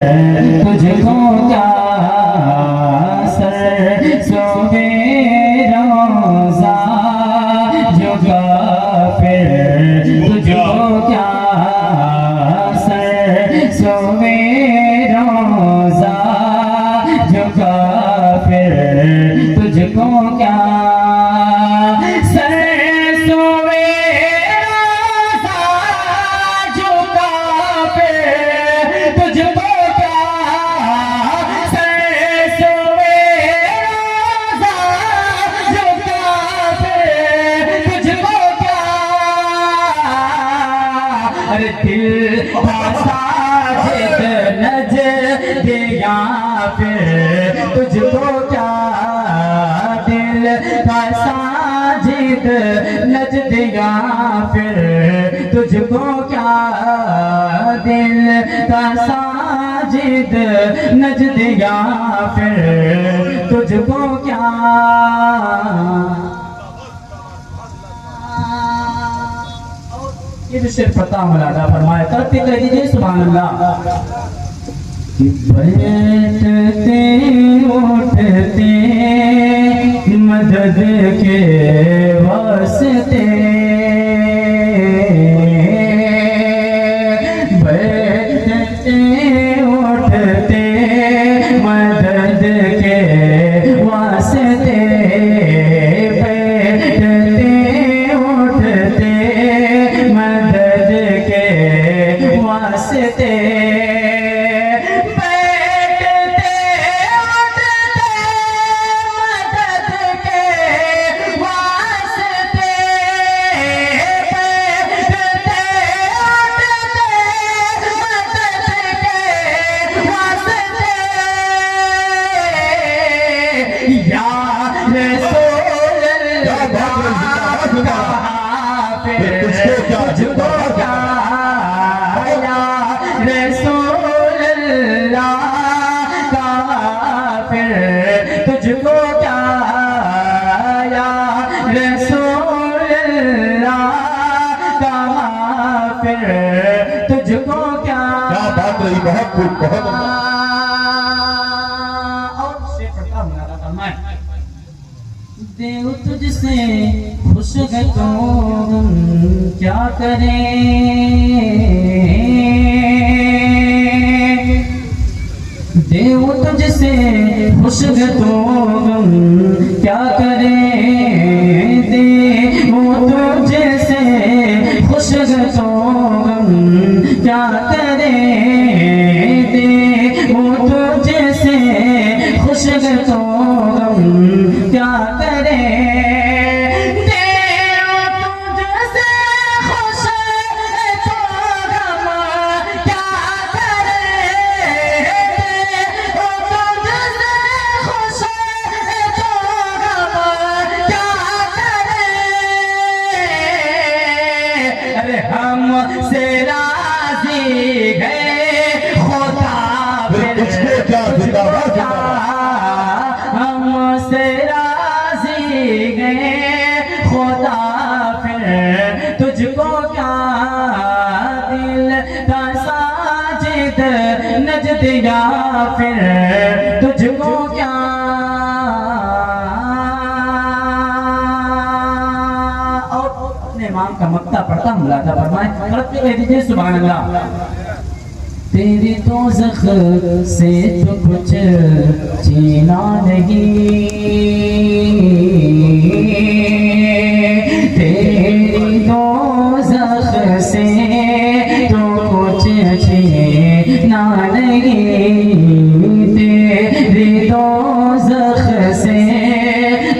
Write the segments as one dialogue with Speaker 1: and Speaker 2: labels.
Speaker 1: तुझको क्या सरसों में रोज़ा झुका फिर तुझको क्या सरसों में रोज़ा झुका फिर तुझको क्या दिल साजिद नज दिया फिर तुझको क्या दिल का साजिद नज दिया फिर तुझको क्या दिल का साजिद नज दिया फिर तुझको क्या ये भी सिर्फ पता मलादा फरमाया करते कह दीजिए सुभान अल्लाह। बैठते उठते मदद के वास्ते बैठते उठते मदद के वास्ते वास्ते बैठते उठते मदद के वास्ते बैठते उठते मदद के वास्ते या रसूल अल्लाह तुझको क्या रसूल अल्लाह का फिर तुझको क्या या रसूल अल्लाह का फिर तुझको क्या
Speaker 2: बात रही बहुत खूब बहुत
Speaker 1: और से पढ़ता हूँ मैं देव तुझसे खुश है तो हम क्या करें देव तुझसे खुश है तो हम क्या करें देव तुझसे खुश है तो हम क्या करें देव तुझसे खुश है तो हम क्या करें हम से राजी गए खुदा फिर तुझको क्या हम से राजी गए खुदा फिर तुझको क्या दिल का साजिद नज दिया फिर तुझको क्या इमाम का मक्ता पढ़ता मुलादा फरमाए करते कह दीजिए सुभान अल्लाह। तेरी दोज़ख से तो कुछ छीना नहीं तेरी दोज़ख से तो कुछ छीना नहीं तेरी दोज़ख से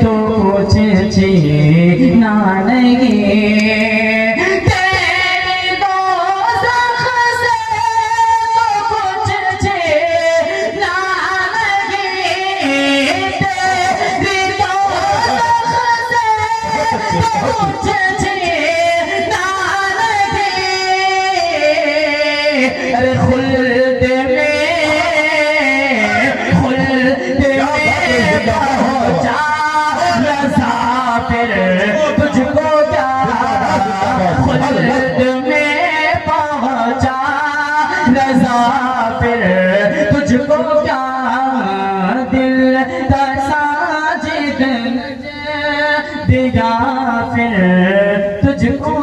Speaker 1: तो कुछ छीना नहीं अरे खुल्द में तुझको क्या दिल का साजिद दिया फिर तुझको